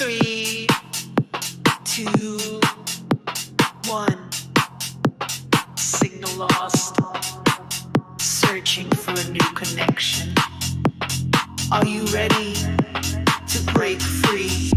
3, 2, 1. Signal lost. Searching for a new connection. Are you ready to break free?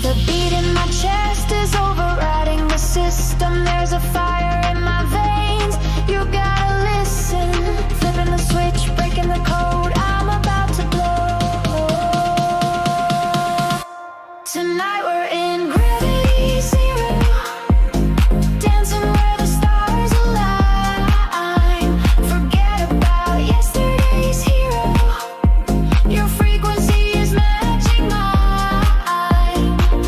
The